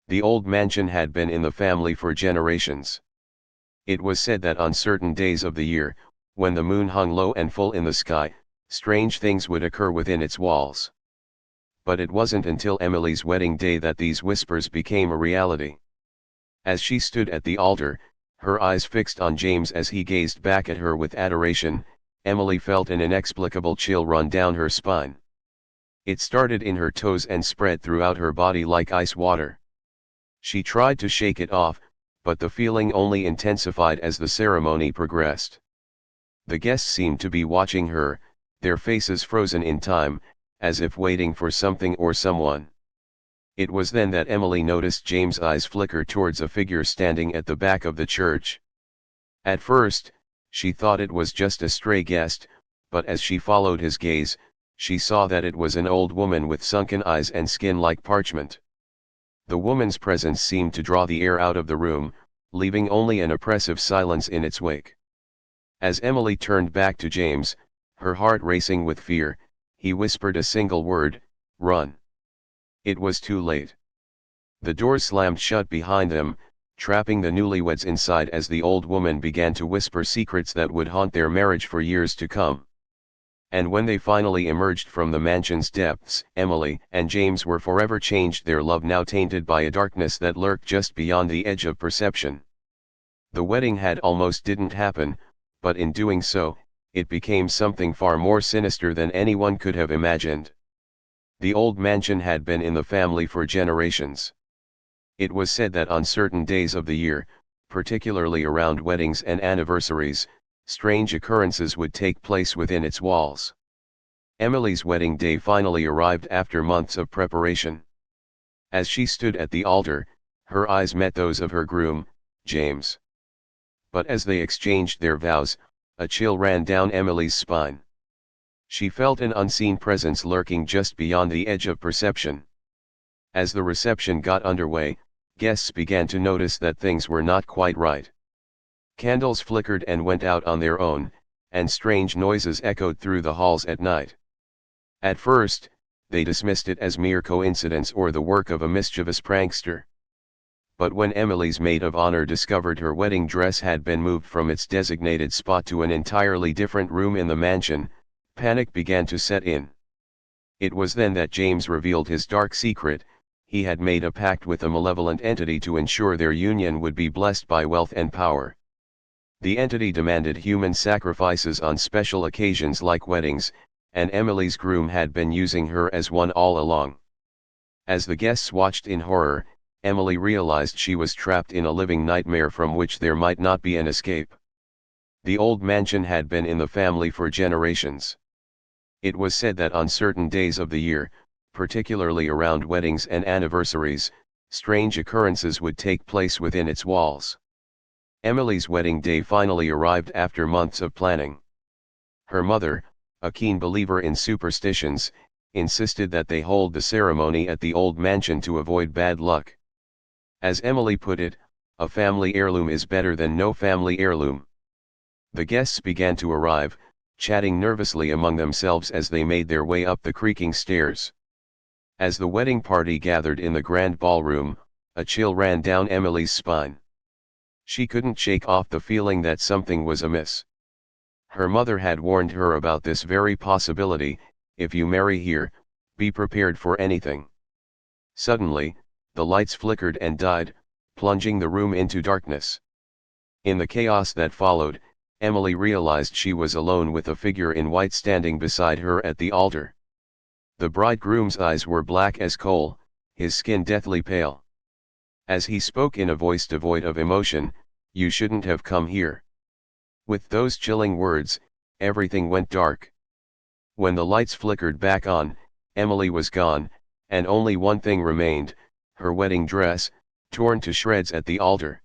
The old mansion had been in the family for generations. It was said that on certain days of the year, when the moon hung low and full in the sky, strange things would occur within its walls. But it wasn't until Emily's wedding day that these whispers became a reality. As she stood at the altar, her eyes fixed on James as he gazed back at her with adoration, Emily felt an inexplicable chill run down her spine. It started in her toes and spread throughout her body like ice water. She tried to shake it off, but the feeling only intensified as the ceremony progressed. The guests seemed to be watching her, their faces frozen in time, as if waiting for something or someone. It was then that Emily noticed James' eyes flicker towards a figure standing at the back of the church. At first, she thought it was just a stray guest, but as she followed his gaze, she saw that it was an old woman with sunken eyes and skin like parchment. The woman's presence seemed to draw the air out of the room, leaving only an oppressive silence in its wake. As Emily turned back to James, her heart racing with fear, he whispered a single word, "Run." It was too late. The doors slammed shut behind them, trapping the newlyweds inside as the old woman began to whisper secrets that would haunt their marriage for years to come. And when they finally emerged from the mansion's depths, Emily and James were forever changed, their love now tainted by a darkness that lurked just beyond the edge of perception. The wedding had almost didn't happen, but in doing so, it became something far more sinister than anyone could have imagined. The old mansion had been in the family for generations. It was said that on certain days of the year, particularly around weddings and anniversaries, strange occurrences would take place within its walls. Emily's wedding day finally arrived after months of preparation. As she stood at the altar, her eyes met those of her groom, James. But as they exchanged their vows, a chill ran down Emily's spine. She felt an unseen presence lurking just beyond the edge of perception. As the reception got underway, guests began to notice that things were not quite right. Candles flickered and went out on their own, and strange noises echoed through the halls at night. At first, they dismissed it as mere coincidence or the work of a mischievous prankster. But when Emily's maid of honor discovered her wedding dress had been moved from its designated spot to an entirely different room in the mansion, panic began to set in. It was then that James revealed his dark secret. He had made a pact with a malevolent entity to ensure their union would be blessed by wealth and power. The entity demanded human sacrifices on special occasions like weddings, and Emily's groom had been using her as one all along. As the guests watched in horror, Emily realized she was trapped in a living nightmare from which there might not be an escape. The old mansion had been in the family for generations. It was said that on certain days of the year, particularly around weddings and anniversaries, strange occurrences would take place within its walls. Emily's wedding day finally arrived after months of planning. Her mother, a keen believer in superstitions, insisted that they hold the ceremony at the old mansion to avoid bad luck. As Emily put it, a family heirloom is better than no family heirloom. The guests began to arrive, chatting nervously among themselves as they made their way up the creaking stairs. As the wedding party gathered in the grand ballroom, a chill ran down Emily's spine. She couldn't shake off the feeling that something was amiss. Her mother had warned her about this very possibility: if you marry here, be prepared for anything. Suddenly, the lights flickered and died, plunging the room into darkness. In the chaos that followed, Emily realized she was alone with a figure in white standing beside her at the altar. The bridegroom's eyes were black as coal, his skin deathly pale. As he spoke in a voice devoid of emotion, "You shouldn't have come here." With those chilling words, everything went dark. When the lights flickered back on, Emily was gone, and only one thing remained: her wedding dress, torn to shreds at the altar.